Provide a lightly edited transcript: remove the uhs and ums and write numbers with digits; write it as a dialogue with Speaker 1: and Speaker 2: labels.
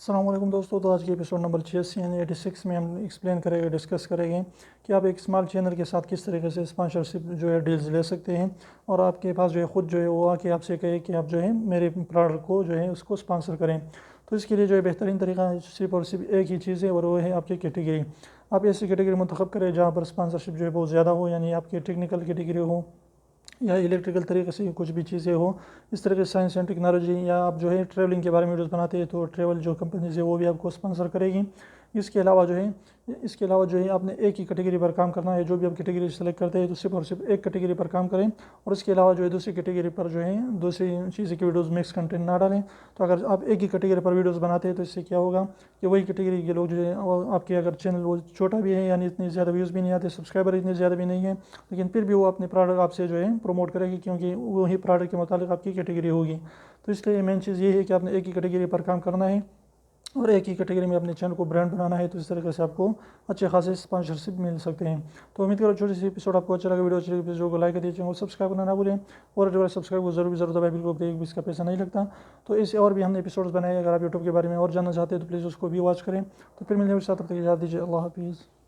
Speaker 1: अस्सलाम वालेकुम दोस्तों। तो आज के एपिसोड नंबर 86 यानी 86 में हम एक्सप्लेन करेंगे, डिस्कस करेंगे कि आप एक स्मॉल चैनल के साथ किस तरीके से स्पॉन्सरशिप जो है डील्स ले सकते हैं और आपके पास जो है ख़ुद जो है वो आके आपसे कहे कि आप जो है मेरे प्रोडक्ट को जो है उसको स्पॉन्सर करें। तो इसके लिए जो है बेहतरीन तरीका सिर्फ और सिर्फ एक ही चीज़ है और वो है आपकी कैटेगरी। आप ऐसी कैटेगरी मंतखब करें जहाँ पर स्पॉन्सरशिप जो है बहुत ज़्यादा हो, यानी आपकी टेक्निकल कैटेगरी हो या इलेक्ट्रिकल तरीके से कुछ भी चीज़ें हो, इस तरह के साइंस एंड टेक्नोलॉजी, या आप जो है ट्रैवलिंग के बारे में वीडियोस बनाते हैं तो ट्रैवल जो कंपनीज है वो भी आपको स्पॉन्सर करेगी। इसके अलावा जो है आपने एक ही कैटेगरी पर काम करना है। जो भी आप कैटेगरी सेलेक्ट करते हैं तो सिर्फ और सिर्फ एक कैटेगरी पर काम करें और इसके अलावा जो है दूसरी कैटेगरी पर जो है दूसरी चीज़ें की वीडियोज़ मिक्स कंटेंट ना डालें। तो अगर आप एक ही कैटेगरी पर वीडियोज़ बनाते हैं तो इससे क्या होगा कि वही कैटेगरी के लोग जो है आपके, अगर चैनल वो छोटा भी है यानी इतनी ज़्यादा व्यूज़ भी नहीं आते, सब्सक्राइबर इतने ज़्यादा भी नहीं है, लेकिन फिर भी वो अपने प्रोडक्ट आपसे जो है प्रमोट करेगी क्योंकि वही प्रोडक्ट के मुताबिक आपकी कैटेगरी होगी। तो इसलिए मेन चीज़ ये है कि आपने एक ही कैटेगरी पर काम करना है और एक ही कैटेगरी में अपने चैनल को ब्रांड बनाना है। तो इस तरीके से आपको अच्छे खासे स्पॉन्सरशिप मिल सकते हैं। तो उम्मीद करो छोटी सी एपिसोड आपको अच्छा लगा। वीडियो को लाइक कर दीजिए और सब्सक्राइब करना ना भूलें, और जो है सब्सक्राइब को ज़रूर दबाएं, बिल्कुल एक भी इसका पैसा नहीं लगता। तो ऐसे और भी हमने एपिसोड्स बनाए, अगर आप यूट्यूब के बारे में और जानना चाहते हैं तो प्लीज़ उसको भी वॉच करें। तो फिर मिलने के साथ तब तक इजाज़त दीजिए। अल्लाह हाफिज़।